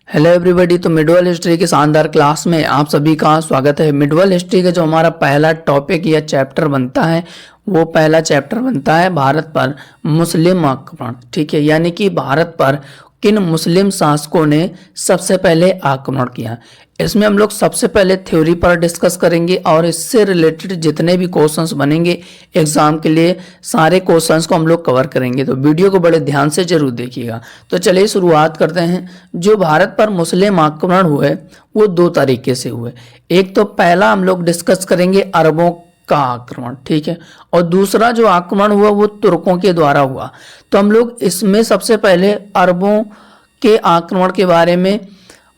Hello everybody. तो medieval history की शानदार क्लास में आप सभी का स्वागत है। मिडवल हिस्ट्री का जो हमारा पहला टॉपिक या चैप्टर बनता है वो पहला चैप्टर बनता है भारत पर मुस्लिम आक्रमण। ठीक है, यानी कि भारत पर किन मुस्लिम शासकों ने सबसे पहले आक्रमण किया। इसमें हम लोग सबसे पहले थ्योरी पर डिस्कस करेंगे और इससे रिलेटेड जितने भी क्वेश्चंस बनेंगे एग्जाम के लिए सारे क्वेश्चंस को हम लोग कवर करेंगे। तो वीडियो को बड़े ध्यान से जरूर देखिएगा। तो चलिए शुरुआत करते हैं। जो भारत पर मुस्लिम आक्रमण हुए वो दो तरीके से हुए। एक तो पहला हम लोग डिस्कस करेंगे अरबों का आक्रमण, ठीक है, और दूसरा जो आक्रमण हुआ वो तुर्कों के द्वारा हुआ। तो हम लोग इसमें सबसे पहले अरबों के आक्रमण के बारे में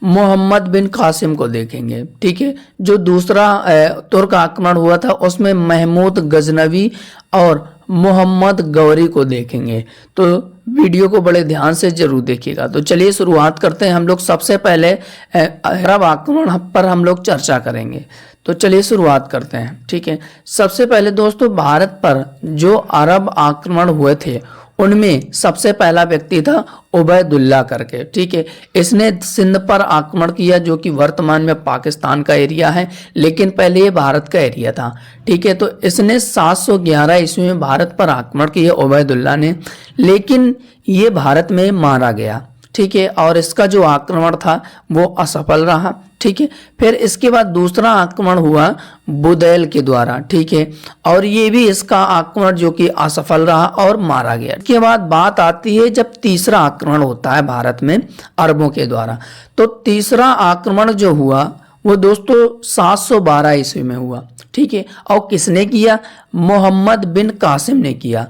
मोहम्मद बिन कासिम को देखेंगे। ठीक है, जो दूसरा तुर्क आक्रमण हुआ था उसमें महमूद गजनवी और मोहम्मद गौरी को देखेंगे। तो वीडियो को बड़े ध्यान से जरूर देखिएगा। तो चलिए शुरुआत करते हैं। हम लोग सबसे पहले अरब आक्रमण पर हम लोग चर्चा करेंगे। तो चलिए शुरुआत करते हैं। ठीक है, सबसे पहले दोस्तों भारत पर जो अरब आक्रमण हुए थे उनमें सबसे पहला व्यक्ति था उबैदुल्ला करके। ठीक है, इसने सिंध पर आक्रमण किया जो कि वर्तमान में पाकिस्तान का एरिया है, लेकिन पहले ये भारत का एरिया था। ठीक है, तो इसने 711 ईस्वी में भारत पर आक्रमण किया उबैदुल्ला ने, लेकिन ये भारत में मारा गया। ठीक है, और इसका जो आक्रमण था वो असफल रहा। ठीक है, फिर इसके बाद दूसरा आक्रमण हुआ बुदैल के द्वारा। ठीक है, और ये भी इसका आक्रमण जो कि असफल रहा और मारा गया। इसके बाद बात आती है जब तीसरा आक्रमण होता है भारत में अरबों के द्वारा। तो तीसरा आक्रमण जो हुआ वो दोस्तों 712 ईस्वी में हुआ। ठीक है, और किसने किया? मोहम्मद बिन कासिम ने किया।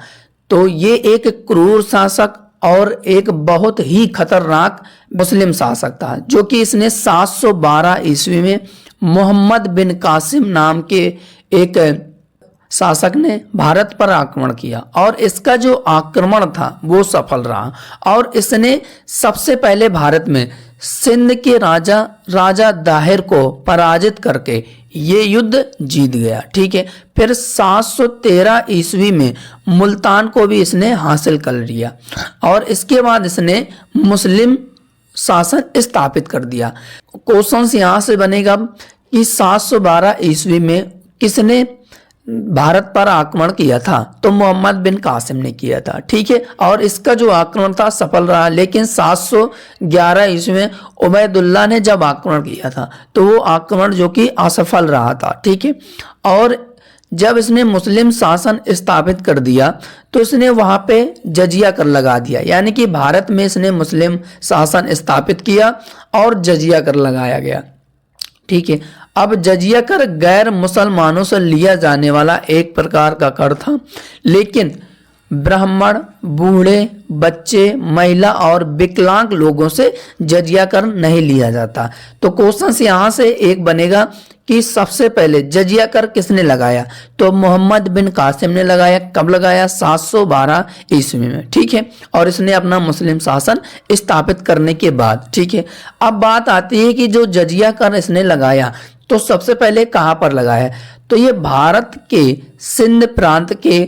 तो ये एक क्रूर शासक और एक बहुत ही खतरनाक मुस्लिम शासक था जो कि इसने 712 ईस्वी में मोहम्मद बिन कासिम नाम के एक शासक ने भारत पर आक्रमण किया और इसका जो आक्रमण था वो सफल रहा और इसने सबसे पहले भारत में सिंध के राजा दाहिर को पराजित करके ये युद्ध जीत गया। ठीक है, फिर 713 ईस्वी में मुल्तान को भी इसने हासिल कर लिया और इसके बाद इसने मुस्लिम शासन स्थापित कर दिया। क्वेश्चन यहां से बनेगा कि 712 ईस्वी में किसने भारत पर आक्रमण किया था? तो मोहम्मद बिन कासिम ने किया था। ठीक है, और इसका जो आक्रमण था सफल रहा, लेकिन 711 ईस्वी में उबैदुल्ला ने जब आक्रमण किया था तो वो आक्रमण जो कि असफल रहा था। ठीक है, और जब इसने मुस्लिम शासन स्थापित कर दिया तो इसने वहां पे जजिया कर लगा दिया, यानी कि भारत में इसने मुस्लिम शासन स्थापित किया और जजिया कर लगाया गया। ठीक है, अब जजिया कर गैर मुसलमानों से लिया जाने वाला एक प्रकार का कर था, लेकिन ब्राह्मण, बूढ़े, बच्चे, महिला और विकलांग लोगों से जजिया कर नहीं लिया जाता। तो क्वेश्चन यहाँ से एक बनेगा कि सबसे पहले जजिया कर किसने लगाया? तो मोहम्मद बिन कासिम ने लगाया। कब लगाया? 712 ईस्वी में। ठीक है, और इसने अपना मुस्लिम शासन स्थापित करने के बाद। ठीक है, अब बात आती है कि जो जजिया कर इसने लगाया तो सबसे पहले कहां पर लगाया? तो ये भारत के सिंध प्रांत के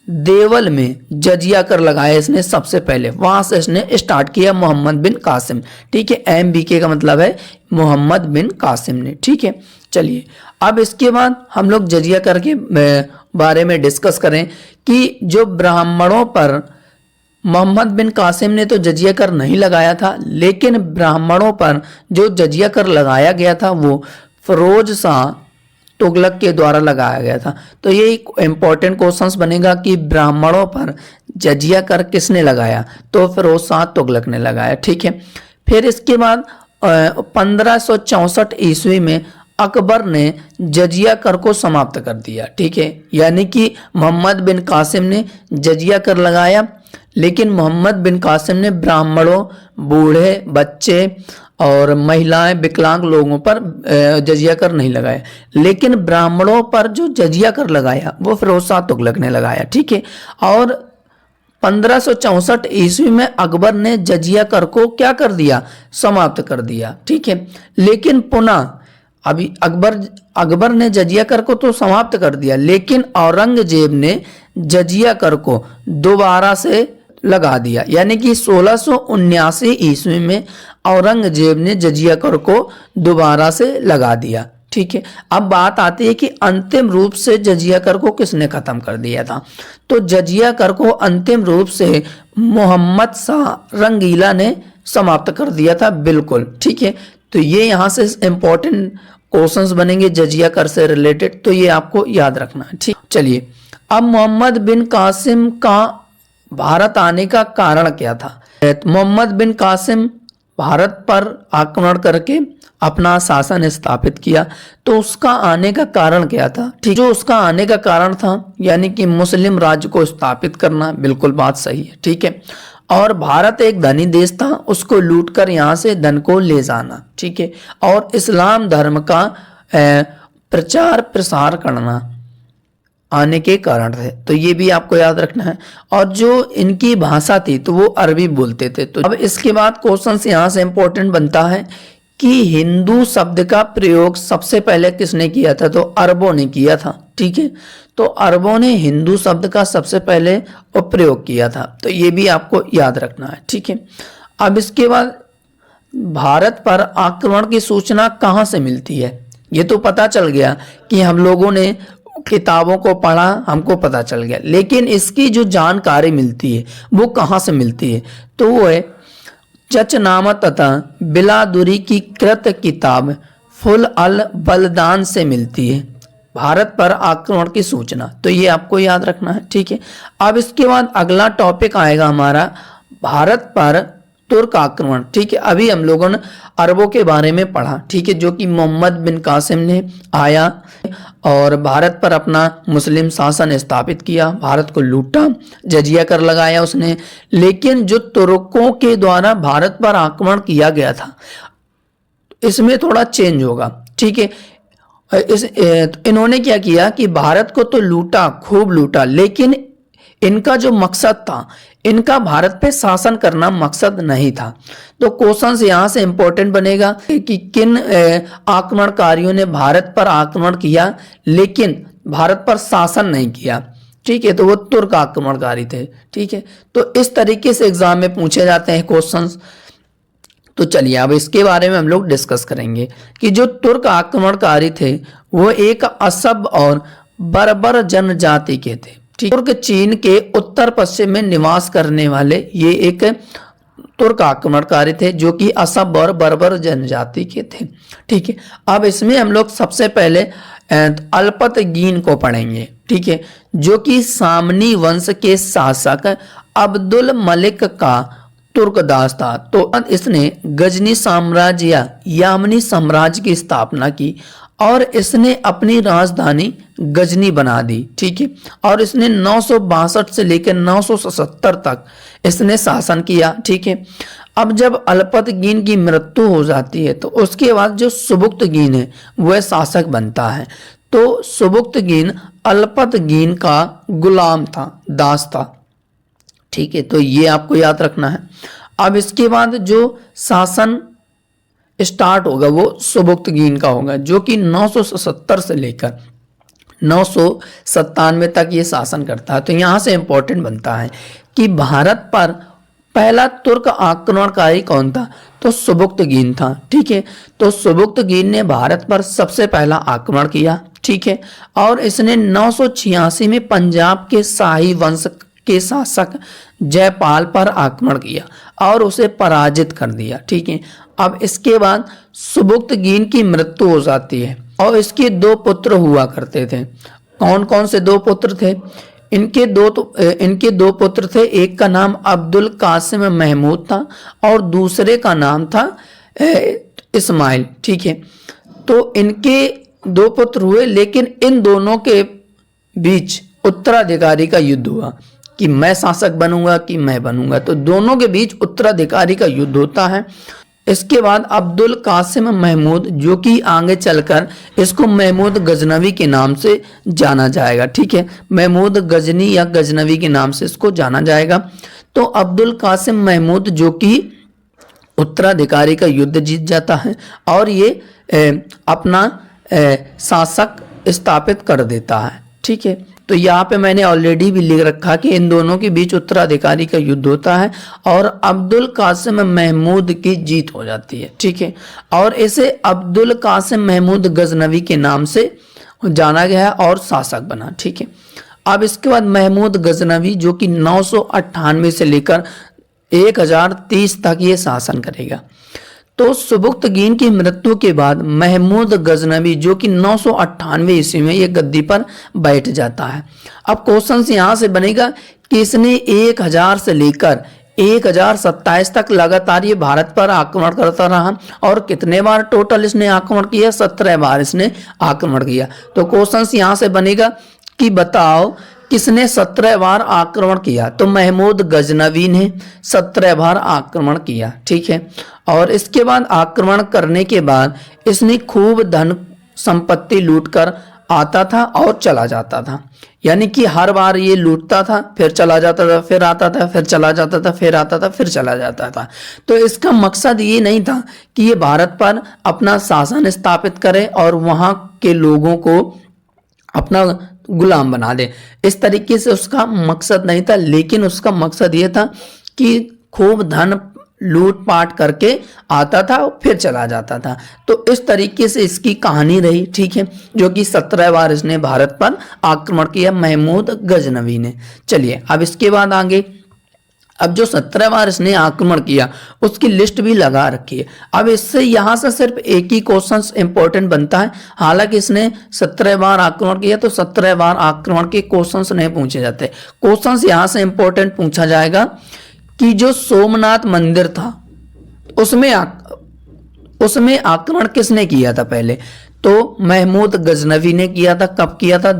देवल में जजिया कर लगाया इसने सबसे पहले, वहां से इसने स्टार्ट किया मोहम्मद बिन कासिम। ठीक है, MBK का मतलब है मोहम्मद बिन कासिम ने। ठीक है, चलिए अब इसके बाद हम लोग जजिया कर के बारे में डिस्कस करें कि जो ब्राह्मणों पर मोहम्मद बिन कासिम ने तो जजिया कर नहीं लगाया था, लेकिन ब्राह्मणों पर जो जजिया कर लगाया गया था वो फिरोज शाह तुगलक के द्वारा लगाया गया था। तो ये एक इंपॉर्टेंट क्वेश्चन बनेगा कि ब्राह्मणों पर जजिया कर किसने लगाया? तो फिरोज शाह तुगलक ने लगाया। ठीक है, फिर इसके बाद 1564 ईस्वी में अकबर ने जजिया कर को समाप्त कर दिया। ठीक है, यानी कि मोहम्मद बिन कासिम ने जजिया कर लगाया, लेकिन मोहम्मद बिन कासिम ने ब्राह्मणों, बूढ़े, बच्चे और महिलाएं, विकलांग लोगों पर जजिया कर नहीं लगाया, लेकिन ब्राह्मणों पर जो जजिया कर लगाया वो फिरोज शाह तुगलक ने लगाया। ठीक है, और 1564 ईस्वी में अकबर ने जजिया कर को क्या कर दिया? समाप्त कर दिया। ठीक है, लेकिन पुनः अभी अकबर ने जजिया कर को तो समाप्त कर दिया, लेकिन औरंगजेब ने जजिया कर को दोबारा से लगा दिया, यानी कि 1679 ईस्वी में औरंगजेब ने जजिया कर को दोबारा से लगा दिया। ठीक है, अब बात आती है कि अंतिम रूप से जजिया कर को किसने खत्म कर दिया था। तो जजिया कर को अंतिम रूप से मोहम्मद शाह रंगीला ने समाप्त कर दिया था, बिल्कुल। ठीक है, तो ये यहाँ से इंपॉर्टेंट क्वेश्चंस बनेंगे जजिया कर से रिलेटेड, तो ये आपको याद रखना है। ठीक, चलिए अब मोहम्मद बिन कासिम का भारत आने का कारण क्या था। मोहम्मद बिन कासिम भारत पर आक्रमण करके अपना शासन स्थापित किया, तो उसका आने का कारण क्या था। ठीक, जो उसका आने का कारण था यानी कि मुस्लिम राज्य को स्थापित करना, बिल्कुल बात सही है। ठीक है, और भारत एक धनी देश था, उसको लूटकर यहाँ से धन को ले जाना। ठीक है, और इस्लाम धर्म का प्रचार प्रसार करना आने के कारण थे, तो ये भी आपको याद रखना है। और जो इनकी भाषा थी तो वो अरबी बोलते थे। तो अब इसके बाद क्वेश्चन यहाँ से इंपॉर्टेंट बनता है कि हिंदू शब्द का प्रयोग सबसे पहले किसने किया था, तो अरबों ने किया था। ठीक है, तो अरबों ने हिंदू शब्द का सबसे पहले प्रयोग किया था, तो ये भी आपको याद रखना है। ठीक है, अब इसके बाद भारत पर आक्रमण की सूचना कहाँ से मिलती है। ये तो पता चल गया कि हम लोगों ने किताबों को पढ़ा, हमको पता चल गया, लेकिन इसकी जो जानकारी मिलती है वो कहाँ से मिलती है, तो वो है चचनामा तथा बिलादुरी की कृत किताब फुल अल बलदान से मिलती है भारत पर आक्रमण की सूचना, तो ये आपको याद रखना है। ठीक है, अब इसके बाद अगला टॉपिक आएगा हमारा भारत पर तुर्क आक्रमण। ठीक है, अभी हम लोगों ने अरबों के बारे में पढ़ा। ठीक है, जो कि मोहम्मद बिन कासिम ने आया और भारत पर अपना मुस्लिम शासन स्थापित किया, भारत को लूटा, जजिया कर लगाया उसने। लेकिन जो तुर्कों के द्वारा भारत पर आक्रमण किया गया था इसमें थोड़ा चेंज होगा। ठीक है, इन्होंने क्या किया कि भारत को तो लूटा, खूब लूटा, लेकिन इनका जो मकसद था, इनका भारत पे शासन करना मकसद नहीं था। तो क्वेश्चन यहाँ से इंपॉर्टेंट बनेगा कि किन आक्रमणकारियों ने भारत पर आक्रमण किया लेकिन भारत पर शासन नहीं किया। ठीक है, तो वो तुर्क आक्रमणकारी थे। ठीक है, तो इस तरीके से एग्जाम में पूछे जाते हैं क्वेश्चंस। तो चलिए अब इसके बारे में हम लोग डिस्कस करेंगे कि जो तुर्क आक्रमणकारी थे वो एक असब और बर्बर जनजाति के थे। तुर्क चीन के उत्तर पश्चिम में निवास करने वाले ये एक तुर्क आक्रमणकारी थे जो कि असब और बर्बर जनजाति के थे। ठीक है, अब इसमें हम लोग सबसे पहले अल्पतगीन को पढ़ेंगे। ठीक है, जो कि सामनी वंश के शासक अब्दुल मलिक का तुर्कदास था। तो इसने गजनी साम्राज्य या यामनी साम्राज्य की स्थापना की और इसने अपनी राजधानी गजनी बना दी। ठीक है, और इसने 962 से लेकर 977 तक इसने शासन किया। ठीक है, अब जब अल्पतगीन की मृत्यु हो जाती है तो उसके बाद जो सुबुक्तगीन है वह शासक बनता है। तो सुबुक्तगीन अल्पतगीन का गुलाम था, दास था। ठीक है, तो ये आपको याद रखना है। अब इसके बाद जो शासन स्टार्ट होगा वो सुबुक्तगीन का होगा जो कि 970 से लेकर 997 तक ये शासन करता है। तो यहाँ से इंपॉर्टेंट बनता है कि भारत पर पहला तुर्क आक्रमणकारी कौन था, तो सुबुक्तगीन था। ठीक है, तो सुबुक्तगीन ने भारत पर सबसे पहला आक्रमण किया। ठीक है, और इसने 986 में पंजाब के शाही वंश के शासक जयपाल पर आक्रमण किया और उसे पराजित कर दिया। ठीक है, अब इसके बाद सुबुक्तगीन की मृत्यु हो जाती है और इसके दो पुत्र हुआ करते थे। कौन कौन से दो पुत्र थे, इनके दो पुत्र थे। एक का नाम अब्दुल कासिम महमूद था और दूसरे का नाम था इस्माइल। ठीक है, तो इनके दो पुत्र हुए लेकिन इन दोनों के बीच उत्तराधिकारी का युद्ध हुआ कि मैं शासक बनूंगा कि मैं बनूंगा। तो दोनों के बीच उत्तराधिकारी का युद्ध होता है। इसके बाद अब्दुल कासिम महमूद जो कि आगे चलकर इसको महमूद गजनवी के नाम से जाना जाएगा। ठीक है, महमूद गजनी या गजनवी के नाम से इसको जाना जाएगा। तो अब्दुल कासिम महमूद जो कि उत्तराधिकारी का युद्ध जीत जाता है और ये अपना शासक स्थापित कर देता है। ठीक है, तो यहाँ पे मैंने ऑलरेडी भी लिख रखा कि इन दोनों के बीच उत्तराधिकारी का युद्ध होता है और अब्दुल कासिम महमूद की जीत हो जाती है। ठीक है, और इसे अब्दुल कासिम महमूद गजनवी के नाम से जाना गया और शासक बना। ठीक है, अब इसके बाद महमूद गजनवी जो कि 998 से लेकर 1030 तक ये शासन करेगा। तो सुबुक्तगीन की मृत्यु के बाद महमूद गजनवी जो कि 998 ईस्वी में ये गद्दी पर बैठ जाता है। अब क्वेश्चन यहाँ से बनेगा कि इसने 1000 से लेकर 1027 तक लगातार ये भारत पर आक्रमण करता रहा और कितने बार टोटल इसने आक्रमण किया? 17 बार इसने आक्रमण किया। तो क्वेश्चन यहाँ से बनेगा कि बताओ किसने 17 बार आक्रमण किया? तो महमूद गजनवी ने 17 बार आक्रमण किया। ठीक है, और इसके बाद आक्रमण करने के बाद इसने खूब धन संपत्ति लूटकर आता था और चला जाता था। यानी कि हर बार ये लूटता था, फिर चला जाता था, फिर आता था, फिर चला जाता था, फिर आता था, फिर चला जाता था। तो इसका मकसद ये नहीं था कि ये भारत पर अपना शासन स्थापित करे और वहाँ के लोगों को अपना गुलाम बना दे, इस तरीके से उसका मकसद नहीं था। लेकिन उसका मकसद ये था कि खूब धन लूटपाट करके आता था और फिर चला जाता था। तो इस तरीके से इसकी कहानी रही। ठीक है, जो कि 17 बार इसने भारत पर आक्रमण किया महमूद गजनवी ने। चलिए अब इसके बाद आगे, अब जो 17 बार इसने आक्रमण किया उसकी लिस्ट भी लगा रखी है। अब इससे यहाँ से सिर्फ एक ही क्वेश्चन इंपॉर्टेंट बनता है। हालांकि इसने 17 बार आक्रमण किया तो 17 बार आक्रमण के क्वेश्चंस नहीं पूछे जाते। क्वेश्चंस यहाँ से इंपॉर्टेंट पूछा जाएगा कि जो सोमनाथ मंदिर था उसमें आक्रमण किसने किया था पहले? तो महमूद गजनवी ने किया था। कब किया था?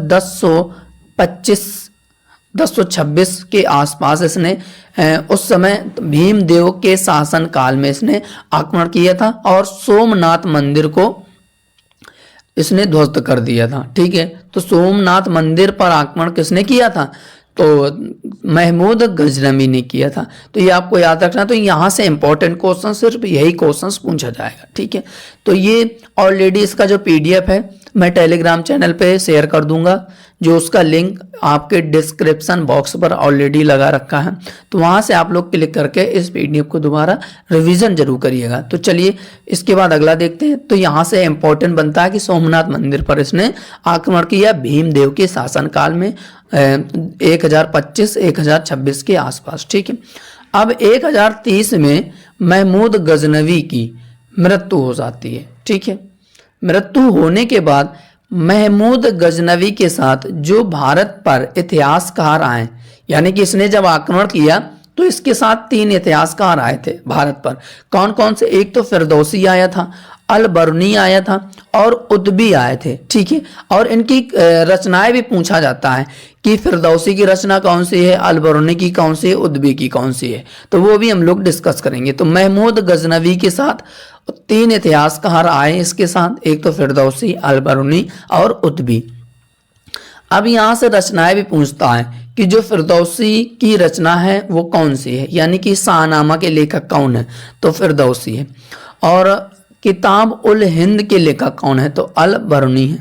1026 के आसपास इसने उस समय भीमदेव के शासन काल में इसने आक्रमण किया था और सोमनाथ मंदिर को इसने ध्वस्त कर दिया था। ठीक है, तो सोमनाथ मंदिर पर आक्रमण किसने किया था? तो महमूद गजनवी ने किया था। तो ये आपको याद रखना। तो यहाँ से इंपॉर्टेंट क्वेश्चन सिर्फ यही क्वेश्चंस पूछा जाएगा। ठीक है, तो ये ऑलरेडी इसका जो पीडीएफ है मैं टेलीग्राम चैनल पे शेयर कर दूंगा, जो उसका लिंक आपके डिस्क्रिप्शन बॉक्स पर ऑलरेडी लगा रखा है। तो वहाँ से आप लोग क्लिक करके इस पीडीएफ को दोबारा रिवीजन जरूर करिएगा। तो चलिए इसके बाद अगला देखते हैं। तो यहाँ से इंपॉर्टेंट बनता है कि सोमनाथ मंदिर पर इसने आक्रमण किया भीमदेव के शासनकाल में 1025-1026 के आसपास। ठीक है, अब 1030 में महमूद गजनवी की मृत्यु हो जाती है। ठीक है, मृत्यु होने के बाद महमूद गजनवी के साथ जो भारत पर इतिहासकार आए, यानी कि इसने जब आक्रमण किया तो इसके साथ 3 इतिहासकार आए थे भारत पर। कौन कौन से? एक तो फिरदौसी आया था, अल बरूनी आया था और उद्बी आए थे। ठीक है, और इनकी रचनाएं भी पूछा जाता है कि फिरदौसी की रचना कौन सी है, अल बरूनी की कौन सी है, उद्बी की कौन सी है। तो वो भी हम लोग डिस्कस करेंगे। तो महमूद गजनवी के साथ 3 इतिहासकार आए इसके साथ, एक तो फिरदौसी, अल बरूनी और उद्बी। अब यहाँ से रचनाएं भी पूछता है कि जो फिरदौसी की रचना है वो कौन सी है, यानी कि शाहनामा के लेखक कौन है? तो फिरदौसी है। और किताब उल हिंद के लेखक कौन है? तो अल बरूनी है।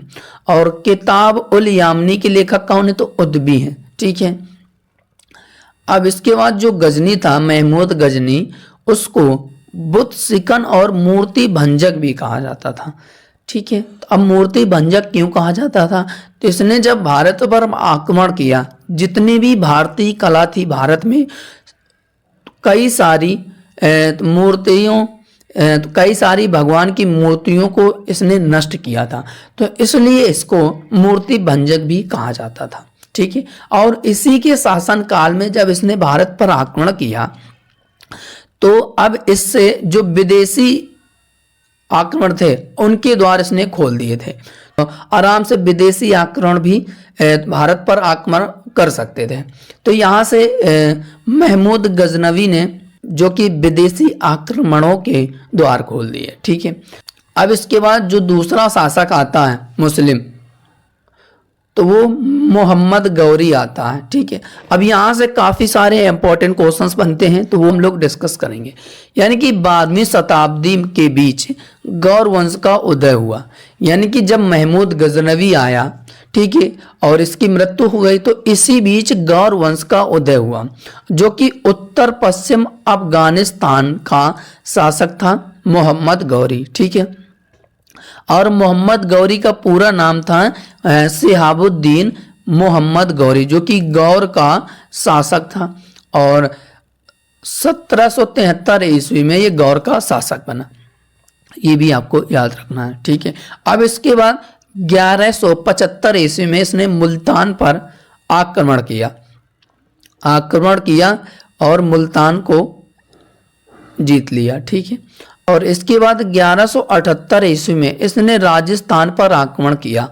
और किताब उल यामनी के लेखक कौन है? तो उद्बी है। ठीक है, अब इसके बाद जो गजनी था महमूद गजनी, उसको बुत सिकन और मूर्ति भंजक भी कहा जाता था। ठीक है, तो अब मूर्ति भंजक क्यों कहा जाता था? तो इसने जब भारत पर आक्रमण किया, जितनी भी भारतीय कला थी भारत में, कई सारी मूर्तियों, कई सारी भगवान की मूर्तियों को इसने नष्ट किया था। तो इसलिए इसको मूर्ति भंजक भी कहा जाता था। ठीक है, और इसी के शासन काल में जब इसने भारत पर आक्रमण किया तो अब इससे जो विदेशी आक्रमण थे उनके द्वार इसने खोल दिए थे। तो आराम से विदेशी आक्रमण भी भारत पर आक्रमण कर सकते थे। तो यहाँ से महमूद गजनवी ने जो कि विदेशी आक्रमणों के द्वार खोल दिए। ठीक है, अब इसके बाद जो दूसरा शासक आता है मुस्लिम, तो वो मोहम्मद गौरी आता है। ठीक है, अब यहाँ से काफ़ी सारे इंपॉर्टेंट क्वेश्चंस बनते हैं, तो वो हम लोग डिस्कस करेंगे। यानी कि 12वीं शताब्दी के बीच गौर वंश का उदय हुआ, यानी कि जब महमूद गजनवी आया, ठीक है, और इसकी मृत्यु हो गई, तो इसी बीच गौर वंश का उदय हुआ, जो कि उत्तर पश्चिम अफगानिस्तान का शासक था मोहम्मद गौरी। ठीक है, और मोहम्मद गौरी का पूरा नाम था शिहाबुद्दीन मोहम्मद गौरी, जो कि गौर का शासक था, और 1773 ईस्वी में ये गौर का शासक बना। ये भी आपको याद रखना है। ठीक है, अब इसके बाद 1175 ईस्वी में इसने मुल्तान पर आक्रमण किया और मुल्तान को जीत लिया। ठीक है, और इसके बाद 1178 ईस्वी में इसने राजस्थान पर आक्रमण किया,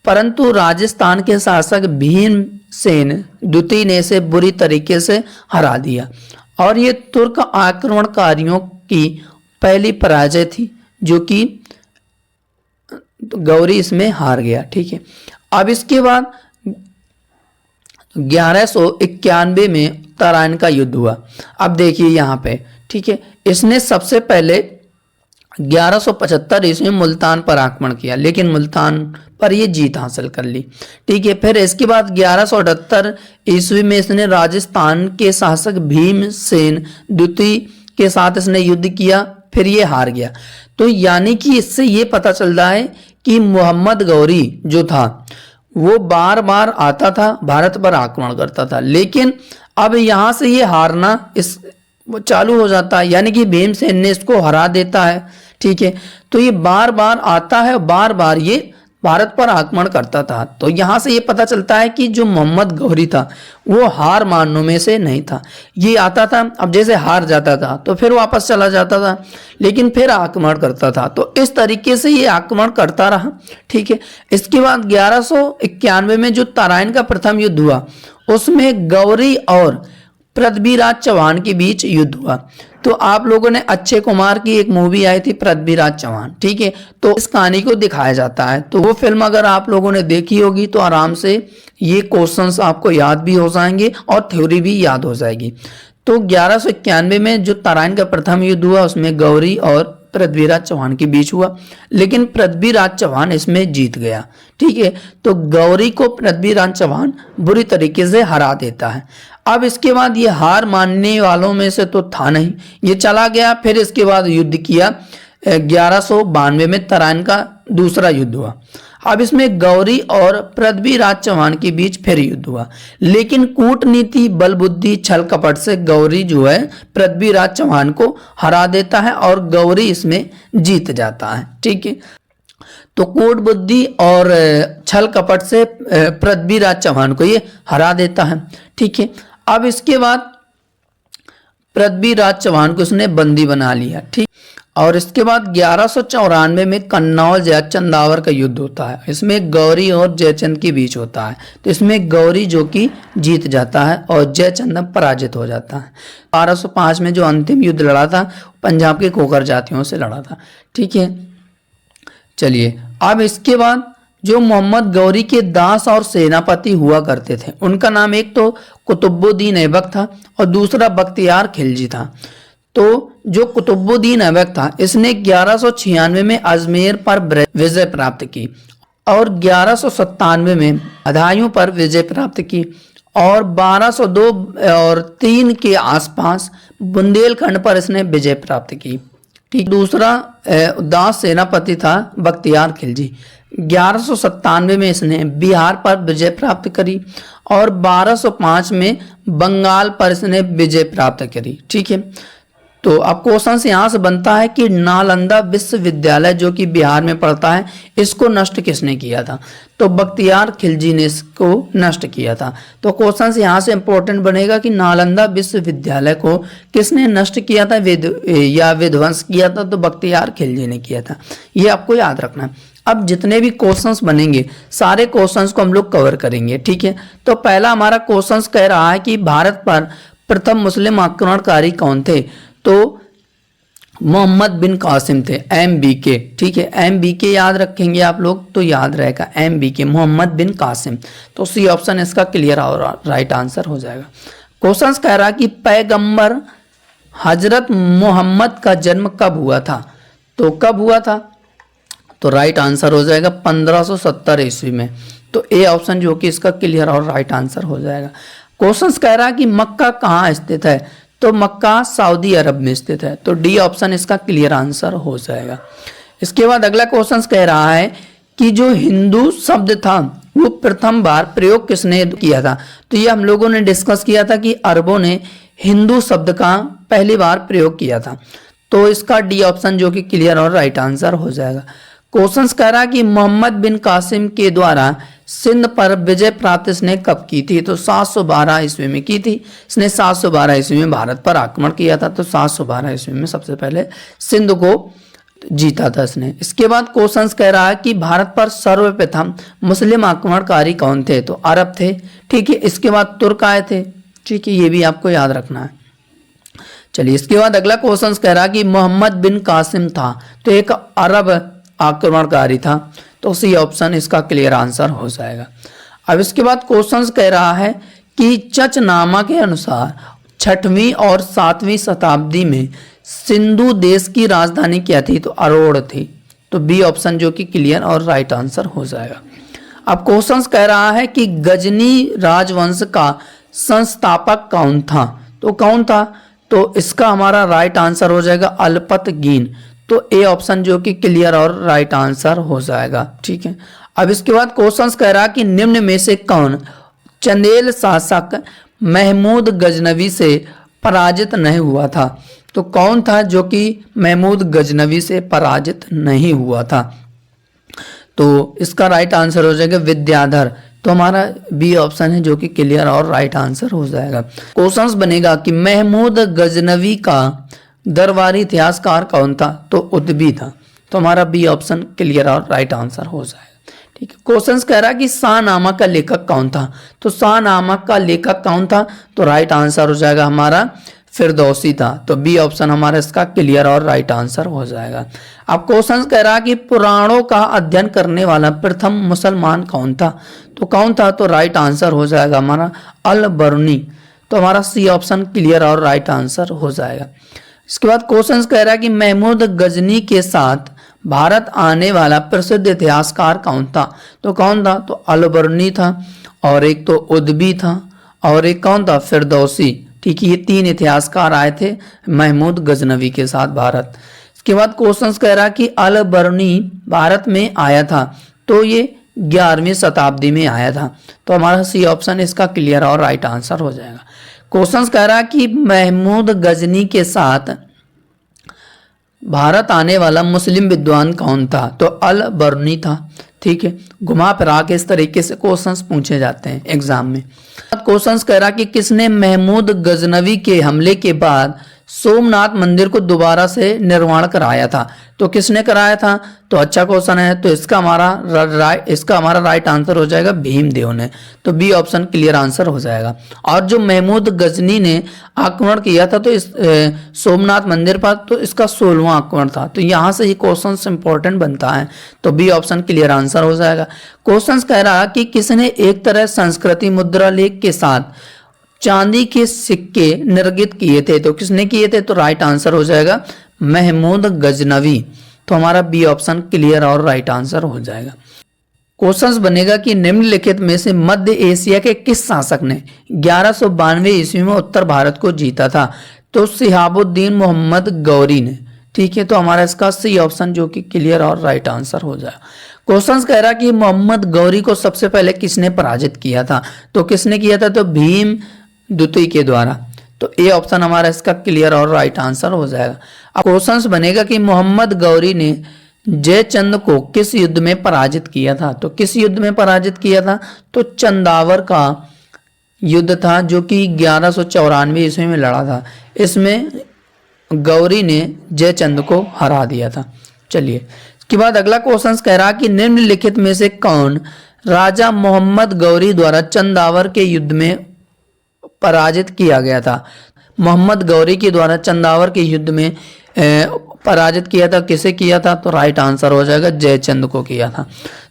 परंतु राजस्थान के शासक भीमसेन द्वितीय ने इसे बुरी तरीके से हरा दिया, और ये तुर्क आक्रमणकारियों की पहली पराजय थी, जो कि गौरी इसमें हार गया। ठीक है, अब इसके बाद 1191 में तराइन का युद्ध हुआ। अब देखिए यहाँ पे, ठीक है, इसने सबसे पहले 1175 ईस्वी में मुल्तान पर आक्रमण किया, लेकिन मुल्तान पर ये जीत हासिल कर ली। ठीक है, फिर इसके बाद 1178 ईस्वी में इसने राजस्थान के शासक भीमसेन द्वितीय के साथ इसने युद्ध किया, फिर ये हार गया। तो यानी कि इससे ये पता चल रहा है कि मोहम्मद गौरी जो था वो बार बार आता था, भारत पर आक्रमण करता था, लेकिन अब यहाँ से ये हारना वो चालू हो जाता है, यानी कि भीमसेन ने इसको हरा देता है। ठीक है, तो ये बार बार आता है, बार बार ये भारत पर आक्रमण करता था। तो यहाँ से ये पता चलता है कि जो मोहम्मद गौरी था वो हार मानने में से नहीं था। ये आता था, अब जैसे हार जाता था तो फिर वापस चला जाता था, लेकिन फिर आक्रमण करता था। तो इस तरीके से ये आक्रमण करता रहा। ठीक है, इसके बाद 1191 में जो तराइन का प्रथम युद्ध हुआ, उसमें गौरी और पृथ्वीराज चौहान के बीच युद्ध हुआ। तो आप लोगों ने अक्षय कुमार की एक मूवी आई थी पृथ्वीराज चौहान, ठीक है, तो इस कहानी को दिखाया जाता है। तो वो फिल्म अगर आप लोगों ने देखी होगी तो आराम से ये क्वेश्चंस आपको याद भी हो जाएंगे और थ्योरी भी याद हो जाएगी। तो 1191 में जो तराइन का प्रथम युद्ध हुआ उसमें गौरी और पृथ्वीराज चौहान के बीच हुआ, लेकिन पृथ्वीराज चौहान इसमें जीत गया। ठीक है, तो गौरी को पृथ्वीराज चौहान बुरी तरीके से हरा देता है। अब इसके बाद ये हार मानने वालों में से तो था नहीं, ये चला गया। फिर इसके बाद युद्ध किया, 1192 में तराइन का दूसरा युद्ध हुआ। अब इसमें गौरी और पृथ्वीराज चौहान के बीच फिर युद्ध हुआ, लेकिन कूटनीति, बल बुद्धि, छल कपट से गौरी जो है पृथ्वीराज चौहान को हरा देता है और गौरी इसमें जीत जाता है। ठीक है, तो कूट बुद्धि और छल कपट से पृथ्वीराज चौहान को ये हरा देता है। ठीक है, अब इसके बाद पृथ्वीराज चौहान को उसने बंदी बना लिया। ठीक, और इसके बाद 1194 में कन्नौज या चंदावर का युद्ध होता है। इसमें गौरी और जयचंद के बीच होता है। तो इसमें गौरी जो कि जीत जाता है और जयचंद पराजित हो जाता है। 1205 में जो अंतिम युद्ध लड़ा था पंजाब के खोखर जातियों से लड़ा था। ठीक है, चलिए अब इसके बाद जो मोहम्मद गौरी के दास और सेनापति हुआ करते थे, उनका नाम एक तो कुतुबुद्दीन ऐबक था और दूसरा बख्तियार खिलजी था। तो जो कुतुबुद्दीन ऐबक था इसने 1196 में अजमेर पर विजय प्राप्त की और 1197 में बदायूं पर विजय प्राप्त की और 1202 और 3 के आसपास बुंदेलखंड पर इसने विजय प्राप्त की। ठीक, दूसरा दास सेनापति था बख्तियार खिलजी। 1197 में इसने बिहार पर विजय प्राप्त करी और 1205 में बंगाल पर इसने विजय प्राप्त करी। ठीक है, तो अब क्वेश्चन यहाँ से बनता है कि नालंदा विश्वविद्यालय जो कि बिहार में पड़ता है, इसको नष्ट किसने किया था? तो बख्तियार खिलजी ने इसको नष्ट किया था। तो क्वेश्चन यहाँ से इंपॉर्टेंट बनेगा कि नालंदा विश्वविद्यालय को किसने नष्ट किया था या विध्वंस किया था? तो बख्तियार खिलजी ने किया था। ये आपको याद रखना है। अब जितने भी क्वेश्चंस बनेंगे सारे क्वेश्चंस को हम लोग कवर करेंगे। ठीक है, तो पहला हमारा क्वेश्चंस कह रहा है कि भारत पर प्रथम मुस्लिम आक्रमणकारी कौन थे? तो मोहम्मद बिन कासिम थे, MBK। ठीक है, MBK याद रखेंगे आप लोग तो याद रहेगा, MBK मोहम्मद बिन कासिम। तो सी ऑप्शन इसका क्लियर और राइट आंसर हो जाएगा। क्वेश्चन कह रहा कि पैगंबर हजरत मोहम्मद का जन्म कब हुआ था? तो कब हुआ था? तो राइट आंसर हो जाएगा 1570 ईस्वी में। तो ए ऑप्शन जो कि इसका क्लियर और राइट आंसर हो जाएगा। क्वेश्चन कह रहा कि मक्का कहाँ स्थित है? तो मक्का सऊदी अरब में स्थित है। तो डी ऑप्शन इसका क्लियर आंसर हो जाएगा। इसके बाद अगला क्वेश्चन कह रहा है कि जो हिंदू शब्द था वो प्रथम बार प्रयोग किसने किया था? तो ये हम लोगों ने डिस्कस किया था कि अरबों ने हिंदू शब्द का पहली बार प्रयोग किया था। तो इसका डी ऑप्शन जो कि क्लियर और राइट आंसर हो जाएगा। क्वेश्चन कह रहा कि मोहम्मद बिन कासिम के द्वारा सिंध पर विजय प्राप्त इसने कब की थी? तो 712 ईस्वी में की थी। इसने 712 ईस्वी में भारत पर आक्रमण किया था। तो 712 ईस्वी में सबसे पहले सिंध को जीता था इसने। इसके बाद क्वेश्चन कह रहा है कि भारत पर सर्वप्रथम मुस्लिम आक्रमणकारी कौन थे? तो अरब थे। ठीक है, इसके बाद तुर्क आए थे। ठीक है, ये भी आपको याद रखना है। चलिए, इसके बाद अगला क्वेश्चन कह रहा कि मोहम्मद बिन कासिम था तो एक अरब आक्रमणकारी था। तो सी ऑप्शन इसका क्लियर आंसर हो जाएगा। अब इसके बाद क्वेश्चन कह रहा है कि चचनामा के अनुसार 6वीं और 7वीं शताब्दी में सिंधु देश की राजधानी क्या थी? तो अरोड़ थी। तो बी ऑप्शन जो कि क्लियर और राइट आंसर हो जाएगा। अब क्वेश्चन कह रहा है कि गजनी राजवंश का संस्थापक कौन था? तो कौन था? तो इसका हमारा राइट आंसर हो जाएगा अल्पतगीन। तो ए ऑप्शन जो कि क्लियर और राइट आंसर हो जाएगा। ठीक है, अब इसके बाद क्वेश्चन कह रहा कि निम्न में से कौन चंदेल शासक महमूद गजनवी से पराजित नहीं हुआ था? तो कौन था जो कि महमूद गजनवी से पराजित नहीं हुआ था? तो इसका राइट आंसर हो जाएगा विद्याधर। तो हमारा बी ऑप्शन है जो कि क्लियर और राइट आंसर हो जाएगा। क्वेश्चन बनेगा कि महमूद गजनवी का दरबारी इतिहासकार कौन था? तो उदबी था। तो हमारा बी ऑप्शन क्लियर और राइट आंसर हो जाएगा। ठीक है, क्वेश्चन कह रहा है कि शाहनामा का लेखक कौन था? तो शाहनामा का लेखक कौन था? तो राइट आंसर हो जाएगा हमारा फिरदौसी था। तो बी ऑप्शन हमारा इसका क्लियर और राइट आंसर हो जाएगा। अब क्वेश्चन कह रहा है कि पुराणों का अध्ययन करने वाला प्रथम मुसलमान कौन था? तो कौन था? तो राइट आंसर हो जाएगा हमारा अल बरूनी। तो हमारा सी ऑप्शन क्लियर और राइट आंसर हो जाएगा। इसके बाद क्वेश्चन कह रहा है कि महमूद गजनी के साथ भारत आने वाला प्रसिद्ध इतिहासकार कौन था? तो कौन था? तो अल बरूनी था, और एक तो उदबी था, और एक कौन था? फिरदौसी। ठीक है, ये 3 इतिहासकार आए थे महमूद गजनवी के साथ भारत। इसके बाद क्वेश्चन कह रहा कि अल बरूनी भारत में आया था तो ये 11वीं शताब्दी में आया था। तो हमारा सी ऑप्शन इसका क्लियर और राइट आंसर हो जाएगा। क्वेश्चन कह रहा कि महमूद गजनी के साथ भारत आने वाला मुस्लिम विद्वान कौन था? तो अल बरूनी था। ठीक है, घुमा फिरा के इस तरीके से क्वेश्चंस पूछे जाते हैं एग्जाम में। क्वेश्चंस कह रहा कि किसने महमूद गजनवी के हमले के बाद सोमनाथ मंदिर को दोबारा से निर्माण कराया था? तो किसने कराया था? तो अच्छा क्वेश्चन है। तो इसका हमारा राइट आंसर हो जाएगा भीमदेव ने। तो बी ऑप्शन क्लियर आंसर हो जाएगा। और जो महमूद गजनी ने आक्रमण किया था तो इस सोमनाथ मंदिर पर, तो इसका 16वां आक्रमण था। तो यहाँ से ही क्वेश्चन इंपॉर्टेंट बनता है। तो बी ऑप्शन क्लियर आंसर हो जाएगा। क्वेश्चन कह रहा कि किसने एक तरह संस्कृति मुद्रा लेख के साथ चांदी के सिक्के निर्गित किए थे? तो किसने किए थे? तो राइट आंसर हो जाएगा महमूद गजनवी। तो हमारा बी ऑप्शन क्लियर और राइट आंसर हो जाएगा। क्वेश्चंस बनेगा कि निम्नलिखित में से मध्य एशिया के किस शासक ने 1192 ईस्वी में उत्तर भारत को जीता था? तो शिहाबुद्दीन मोहम्मद गौरी ने। ठीक है, तो हमारा इसका सी ऑप्शन जो कि क्लियर और राइट आंसर हो जाएगा। क्वेश्चन कह रहा कि मोहम्मद गौरी को सबसे पहले किसने पराजित किया था? तो किसने किया था? तो भीम द्वितीय के द्वारा। तो ए ऑप्शन हमारा इसका क्लियर और राइट आंसर हो जाएगा। अब क्वेश्चन बनेगा कि मोहम्मद गौरी ने जयचंद को किस युद्ध में पराजित किया था? तो किस युद्ध में पराजित किया था? तो चंदावर का युद्ध था जो कि 1194 ईस्वी में लड़ा था। इसमें गौरी ने जयचंद को हरा दिया था। चलिए, इसके बाद अगला क्वेश्चन कह रहा कि निम्नलिखित में से कौन राजा मोहम्मद गौरी द्वारा चंदावर के युद्ध में पराजित किया गया था? मोहम्मद गौरी के द्वारा चंदावर के युद्ध में पराजित किया था। किसे किया था? तो राइट आंसर हो जाएगा जयचंद को किया था।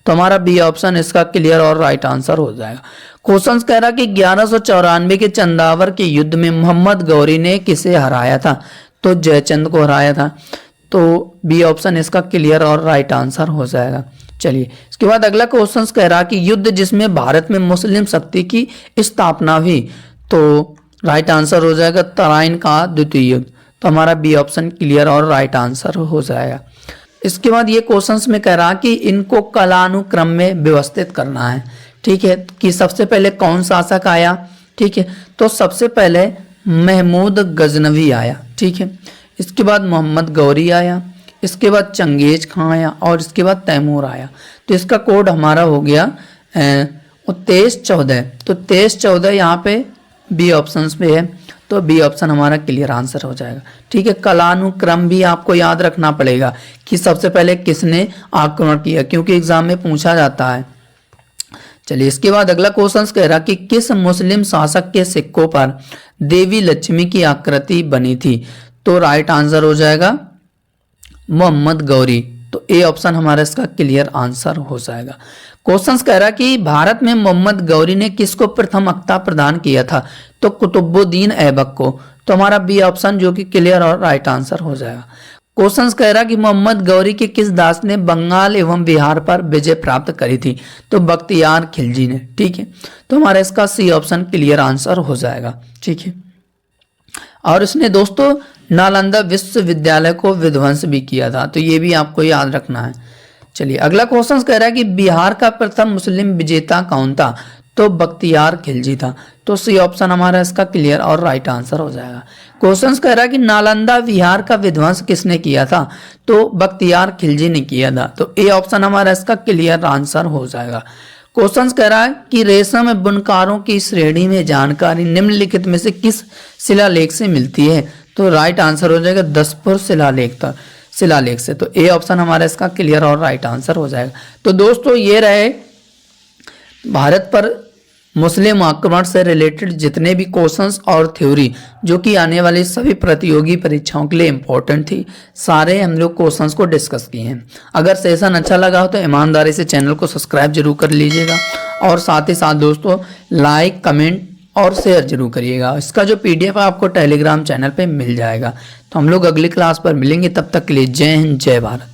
तो हमारा बी ऑप्शन इसका क्लियर और राइट आंसर हो जाएगा। क्वेश्चन कह रहा कि 1194 के चंदावर के युद्ध में मोहम्मद गौरी ने किसे हराया था? तो जयचंद को हराया था। तो बी ऑप्शन इसका क्लियर और राइट आंसर हो जाएगा। चलिए इसके बाद अगला क्वेश्चन कह रहा कि युद्ध जिसमें भारत में मुस्लिम शक्ति की स्थापना हुई, तो राइट आंसर हो जाएगा तराइन का द्वितीय युद्ध। तो हमारा बी ऑप्शन क्लियर और राइट आंसर हो जाएगा। इसके बाद ये क्वेश्चंस में कह रहा कि इनको कालानुक्रम में व्यवस्थित करना है। ठीक है, कि सबसे पहले कौन शासक आया। ठीक है, तो सबसे पहले महमूद गजनवी आया। ठीक है, इसके बाद मोहम्मद गौरी आया, इसके बाद चंगेज खां आया और इसके बाद तैमूर आया। तो इसका कोड हमारा हो गया 2314। तो 2314 यहाँ पे बी ऑप्शन पे है, तो बी ऑप्शन हमारा क्लियर आंसर हो जाएगा। ठीक है, कालानुक्रम भी आपको याद रखना पड़ेगा कि सबसे पहले किसने आक्रमण किया, क्योंकि एग्जाम में पूछा जाता है। चलिए इसके बाद अगला क्वेश्चन कह रहा कि किस मुस्लिम शासक के सिक्कों पर देवी लक्ष्मी की आकृति बनी थी? तो राइट आंसर हो जाएगा मोहम्मद गौरी। तो ए ऑप्शन हमारा इसका क्लियर आंसर हो जाएगा। क्वेश्चन कह रहा कि भारत में मोहम्मद गौरी ने किसको प्रथम अख्ता प्रदान किया था? तो कुतुबुद्दीन ऐबक को। तो हमारा बी ऑप्शन जो कि क्लियर और राइट आंसर हो जाएगा। क्वेश्चन कह रहा कि मोहम्मद गौरी के किस दास ने बंगाल एवं बिहार पर विजय प्राप्त करी थी? तो बख्तियार खिलजी ने। ठीक है, तो हमारा इसका सी ऑप्शन क्लियर आंसर हो जाएगा। ठीक है, और इसने दोस्तों नालंदा विश्वविद्यालय को विध्वंस भी किया था, तो ये भी आपको याद रखना है। चलिए अगला क्वेश्चन कह रहा है कि बिहार का प्रथम मुस्लिम विजेता कौन था? तो बख्तियार खिलजी था। तो सी ऑप्शन हमारा इसका क्लियर और राइट आंसर हो जाएगा। क्वेश्चन कह रहा है कि नालंदा बिहार का विध्वंस किसने किया था? तो बख्तियार खिलजी ने किया था। तो ए ऑप्शन हमारा इसका क्लियर आंसर हो जाएगा। क्वेश्चन कह रहा है कि रेशम बुनकारों की श्रेणी में जानकारी निम्नलिखित में से किस शिलालेख से मिलती है? तो राइट आंसर हो जाएगा दसपुर शिलालेख से। तो ए ऑप्शन हमारा इसका क्लियर और राइट आंसर हो जाएगा। तो दोस्तों ये रहे भारत पर मुस्लिम आक्रमण से रिलेटेड जितने भी क्वेश्चंस और थ्योरी जो कि आने वाली सभी प्रतियोगी परीक्षाओं के लिए इंपॉर्टेंट थी, सारे हम लोग क्वेश्चंस को डिस्कस किए हैं। अगर सेशन अच्छा लगा हो तो ईमानदारी से चैनल को सब्सक्राइब जरूर कर लीजिएगा और साथ ही साथ दोस्तों लाइक, कमेंट और शेयर जरूर करिएगा। इसका जो PDF है आपको टेलीग्राम चैनल पे मिल जाएगा। तो हम लोग अगली क्लास पर मिलेंगे, तब तक के लिए जय हिंद, जय भारत।